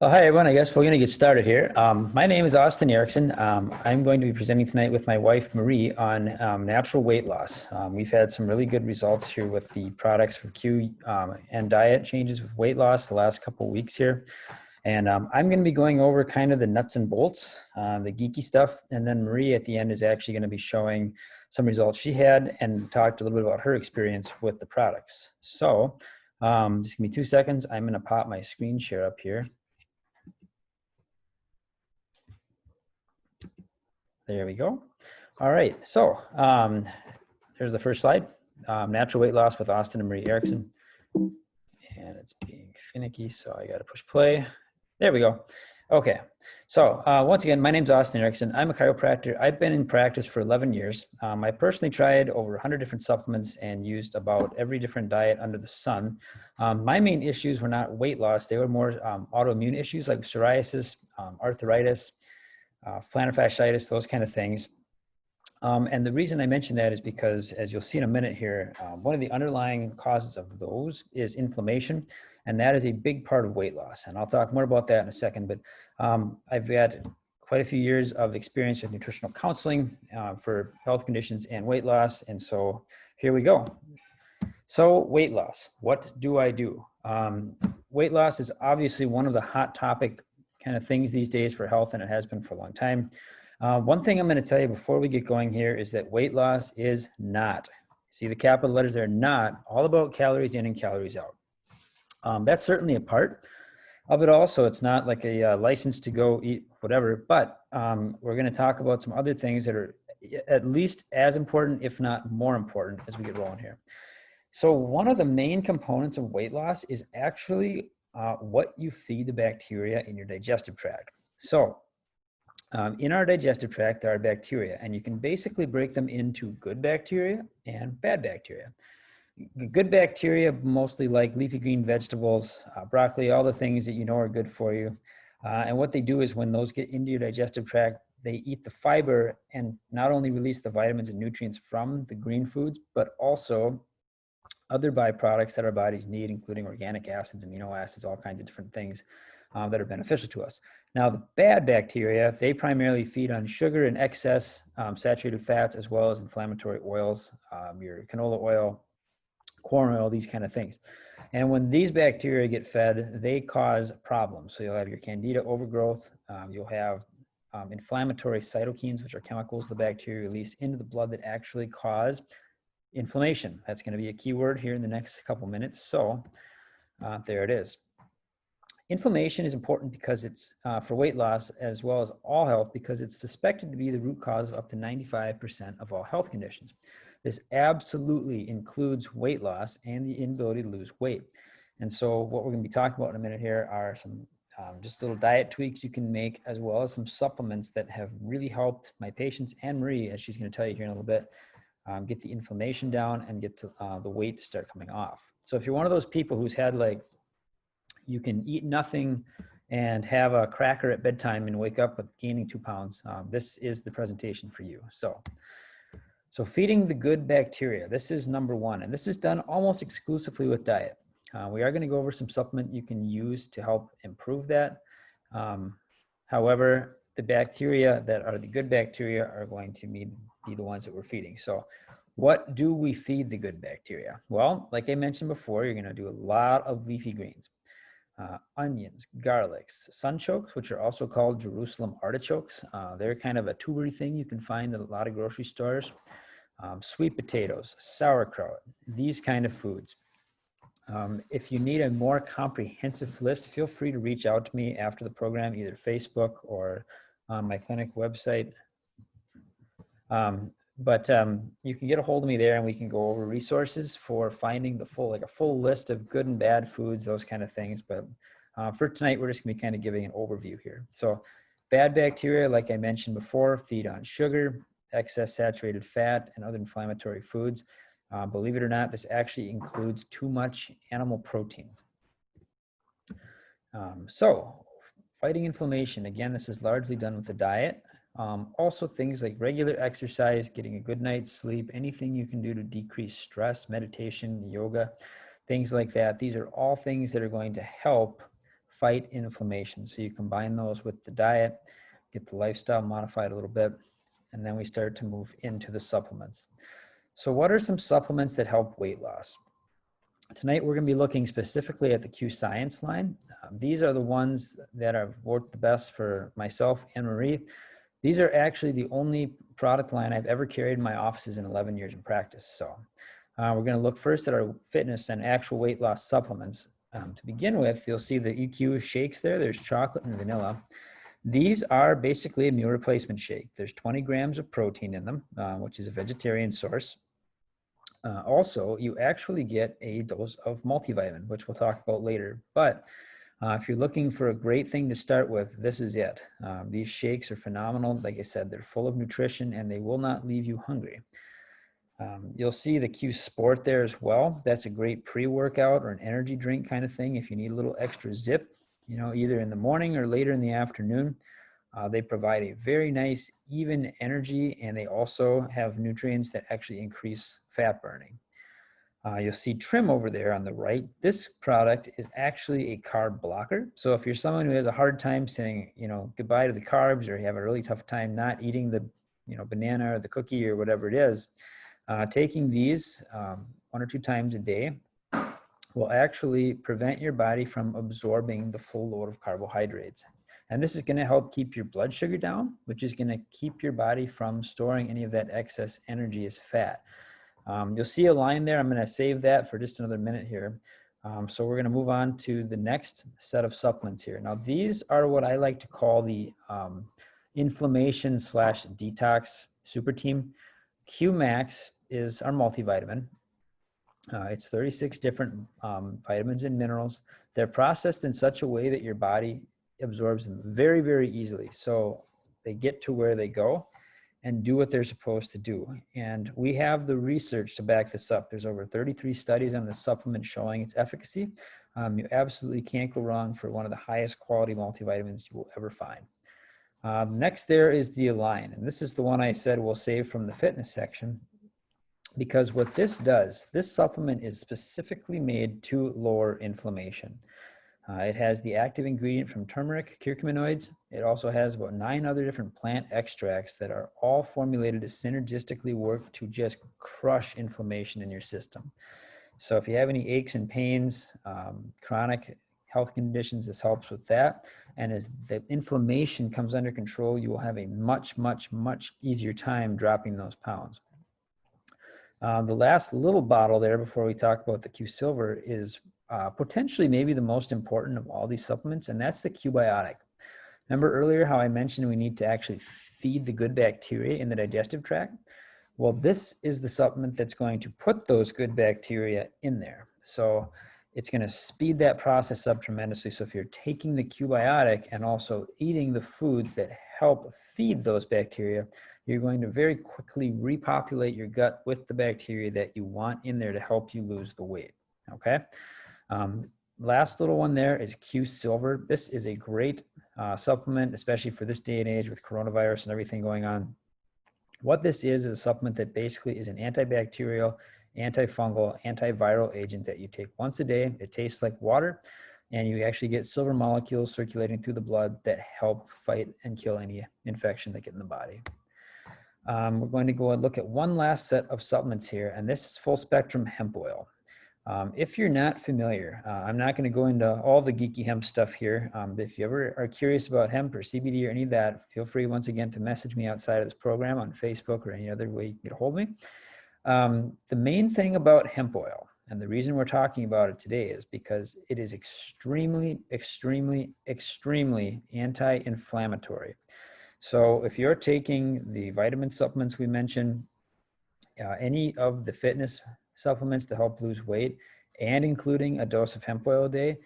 Well, hi, everyone. I guess we're going to get started here. My name is Austin Erickson. I'm going to be presenting tonight with my wife, Marie, on natural weight loss. We've had some really good results here with the products for Q and diet changes with weight loss the last couple of weeks here. And I'm going to be going over kind of the nuts and bolts, the geeky stuff. And then Marie at the end is actually going to be showing some results she had and talked a little bit about her experience with the products. So just give me 2 seconds. I'm going to pop my screen share up here. There we go. All right, so there's the first slide, natural weight loss with Austin and Marie Erickson. And it's being finicky, so I gotta push play. There we go. Okay, so once again, my name's Austin Erickson. I'm a chiropractor. I've been in practice for 11 years. I personally tried over 100 different supplements and used about every different diet under the sun. My main issues were not weight loss. They were more autoimmune issues like psoriasis, arthritis, plantar fasciitis, those kind of things. And the reason I mention that is because, as you'll see in a minute here, one of the underlying causes of those is inflammation, and that is a big part of weight loss. And I'll talk more about that in a second, but I've had quite a few years of experience with nutritional counseling for health conditions and weight loss. And so here we go. So weight loss, what do I do? Weight loss is obviously one of the hot topic kind of things these days for health, and it has been for a long time. One thing I'm going to tell you before we get going here is that weight loss is not, see the capital letters there, not all about calories in and calories out. That's certainly a part of it also. It's not like a license to go eat whatever, but we're going to talk about some other things that are at least as important, if not more important, as we get rolling here. So one of the main components of weight loss is actually what you feed the bacteria in your digestive tract. So in our digestive tract, there are bacteria, and you can basically break them into good bacteria and bad bacteria. The good bacteria mostly like leafy green vegetables, broccoli, all the things that you know are good for you. And what they do is when those get into your digestive tract, they eat the fiber and not only release the vitamins and nutrients from the green foods, but also other byproducts that our bodies need, including organic acids, amino acids, all kinds of different things that are beneficial to us. Now, the bad bacteria, they primarily feed on sugar and excess saturated fats, as well as inflammatory oils, your canola oil, corn oil, these kind of things. And when these bacteria get fed, they cause problems. So you'll have your candida overgrowth, you'll have inflammatory cytokines, which are chemicals the bacteria release into the blood that actually cause inflammation. That's going to be a key word here in the next couple minutes. So there it is. Inflammation is important because it's for weight loss as well as all health, because it's suspected to be the root cause of up to 95% of all health conditions. This absolutely includes weight loss and the inability to lose weight. And so what we're going to be talking about in a minute here are some just little diet tweaks you can make, as well as some supplements that have really helped my patients and Marie, as she's going to tell you here in a little bit, get the inflammation down and get to, the weight to start coming off. So if you're one of those people who's had like, you can eat nothing and have a cracker at bedtime and wake up with gaining 2 pounds, this is the presentation for you. So feeding the good bacteria, this is number one, and this is done almost exclusively with diet. We are going to go over some supplement you can use to help improve that. However, the bacteria that are the good bacteria are going to be the ones that we're feeding. So what do we feed the good bacteria? Well, like I mentioned before, you're going to do a lot of leafy greens, onions, garlics, sunchokes, which are also called Jerusalem artichokes. They're kind of a tubery thing you can find at a lot of grocery stores. Sweet potatoes, sauerkraut, these kind of foods. If you need a more comprehensive list, feel free to reach out to me after the program, either Facebook or on my clinic website. But you can get a hold of me there, and we can go over resources for finding the full, like a full list of good and bad foods, those kind of things. But for tonight, we're just gonna be kind of giving an overview here. So bad bacteria, like I mentioned before, feed on sugar, excess saturated fat, and other inflammatory foods. Believe it or not, this actually includes too much animal protein. So fighting inflammation, again, this is largely done with the diet. Also things like regular exercise, getting a good night's sleep, anything you can do to decrease stress, meditation, yoga, things like that. These are all things that are going to help fight inflammation. So you combine those with the diet, get the lifestyle modified a little bit, and then we start to move into the supplements. So what are some supplements that help weight loss? Tonight, we're going to be looking specifically at the Q Science line. These are the ones that have worked the best for myself and Marie. These are actually the only product line I've ever carried in my offices in 11 years in practice. So we're going to look first at our fitness and actual weight loss supplements. To begin with, you'll see the EQ shakes there. There's chocolate and vanilla. These are basically a meal replacement shake. There's 20 grams of protein in them, which is a vegetarian source. Also, you actually get a dose of multivitamin, which we'll talk about later. But if you're looking for a great thing to start with, this is it. These shakes are phenomenal. Like I said, they're full of nutrition and they will not leave you hungry. You'll see the Q Sport there as well. That's a great pre-workout or an energy drink kind of thing if you need a little extra zip, you know, either in the morning or later in the afternoon. They provide a very nice, even energy, and they also have nutrients that actually increase fat burning. You'll see Trim over there on the right. This product is actually a carb blocker. So if you're someone who has a hard time saying, you know, goodbye to the carbs, or you have a really tough time not eating the, you know, banana or the cookie or whatever it is, taking these 1 or 2 times a day will actually prevent your body from absorbing the full load of carbohydrates. And this is going to help keep your blood sugar down, which is going to keep your body from storing any of that excess energy as fat. You'll see a line there. I'm going to save that for just another minute here. So we're going to move on to the next set of supplements here. Now, these are what I like to call the inflammation / detox super team. Q-Max is our multivitamin. It's 36 different vitamins and minerals. They're processed in such a way that your body absorbs them very, very easily. So they get to where they go and do what they're supposed to do. And we have the research to back this up. There's over 33 studies on the supplement showing its efficacy. You absolutely can't go wrong for one of the highest quality multivitamins you will ever find. Next there is the Align. And this is the one I said we'll save from the fitness section, because what this does, this supplement is specifically made to lower inflammation. It has the active ingredient from turmeric, curcuminoids. It also has about 9 other different plant extracts that are all formulated to synergistically work to just crush inflammation in your system. So if you have any aches and pains, chronic health conditions, this helps with that. And as the inflammation comes under control, you will have a much, much, much easier time dropping those pounds. The last little bottle there before we talk about the Q Silver is potentially maybe the most important of all these supplements, and that's the Q-Biotic. Remember earlier how I mentioned we need to actually feed the good bacteria in the digestive tract? Well, this is the supplement that's going to put those good bacteria in there. So it's going to speed that process up tremendously. So if you're taking the Q-Biotic and also eating the foods that help feed those bacteria, you're going to very quickly repopulate your gut with the bacteria that you want in there to help you lose the weight, okay? Last little one there is Q Silver. This is a great supplement, especially for this day and age with coronavirus and everything going on. What this is a supplement that basically is an antibacterial, antifungal, antiviral agent that you take once a day. It tastes like water, and you actually get silver molecules circulating through the blood that help fight and kill any infection that get in the body. We're going to go and look at one last set of supplements here, and this is full spectrum hemp oil. If you're not familiar, I'm not going to go into all the geeky hemp stuff here. If you ever are curious about hemp or CBD or any of that, feel free once again to message me outside of this program on Facebook or any other way you can get a hold of me. The main thing about hemp oil, and the reason we're talking about it today, is because it is extremely, extremely, extremely anti-inflammatory. So if you're taking the vitamin supplements we mentioned, any of the fitness supplements to help lose weight, and including a dose of hemp oil a day,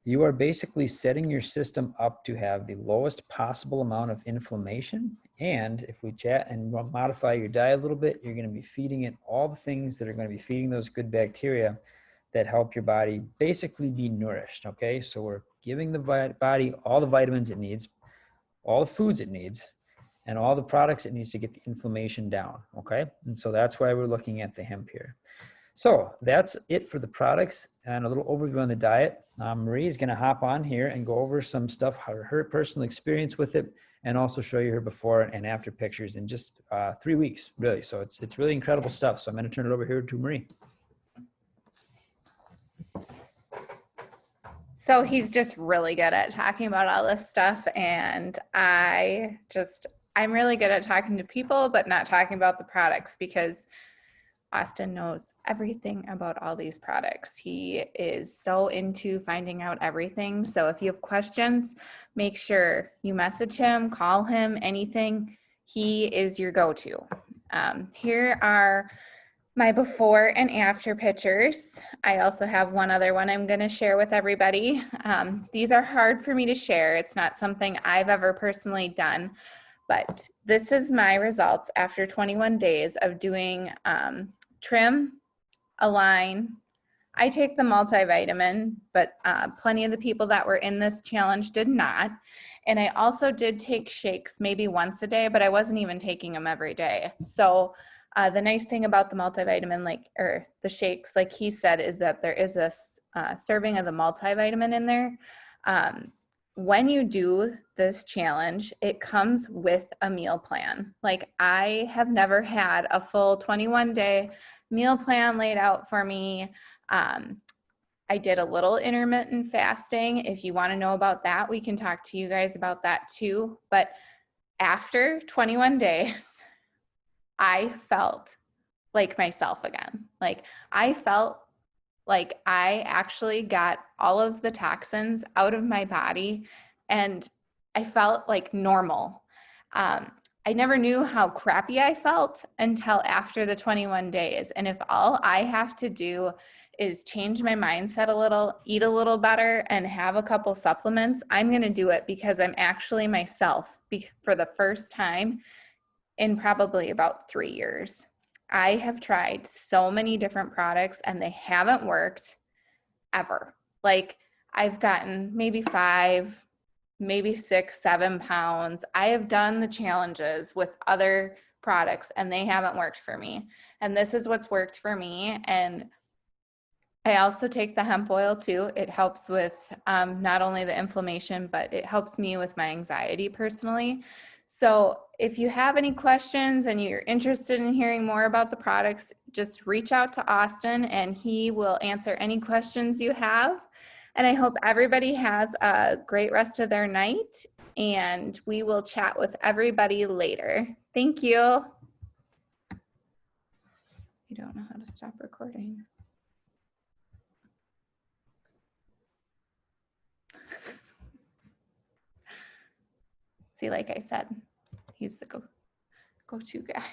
you are basically setting your system up to have the lowest possible amount of inflammation. And if we chat and modify your diet a little bit, you're going to be feeding it all the things that are going to be feeding those good bacteria that help your body basically be nourished. Okay, so we're giving the body all the vitamins it needs, all the foods it needs, and all the products it needs to get the inflammation down. Okay, and so that's why we're looking at the hemp here. So that's it for the products and a little overview on the diet. Marie's going to hop on here and go over some stuff, her personal experience with it, and also show you her before and after pictures in just 3 weeks, really. So it's really incredible stuff. So I'm going to turn it over here to Marie. So he's just really good at talking about all this stuff, and I'm really good at talking to people, but not talking about the products, because Austin knows everything about all these products. He is so into finding out everything. So if you have questions, make sure you message him, call him, anything. He is your go-to. Here are my before and after pictures. I also have one other one I'm going to share with everybody. These are hard for me to share. It's not something I've ever personally done, but this is my results after 21 days of doing trim, align. I take the multivitamin, but plenty of the people that were in this challenge did not. And I also did take shakes maybe once a day, but I wasn't even taking them every day. So the nice thing about the multivitamin, or the shakes, like he said, is that there is a serving of the multivitamin in there. When you do this challenge, it comes with a meal plan. Like, I have never had a full 21-day meal plan laid out for me. I did a little intermittent fasting. If you want to know about that, we can talk to you guys about that too. But after 21 days, I felt like myself again. Like, I felt like I actually got all of the toxins out of my body, and I felt like normal. I never knew how crappy I felt until after the 21 days. And if all I have to do is change my mindset a little, eat a little better, and have a couple supplements, I'm going to do it, because I'm actually myself for the first time in probably about 3 years. I have tried so many different products and they haven't worked ever. Like, I've gotten maybe 5, maybe 6, 7 pounds. I have done the challenges with other products and they haven't worked for me. And this is what's worked for me. And I also take the hemp oil too. It helps with not only the inflammation, but it helps me with my anxiety personally. So if you have any questions and you're interested in hearing more about the products, just reach out to Austin and he will answer any questions you have. And I hope everybody has a great rest of their night, and we will chat with everybody later. Thank you. I don't know how to stop recording. See, like I said, he's the go-to guy.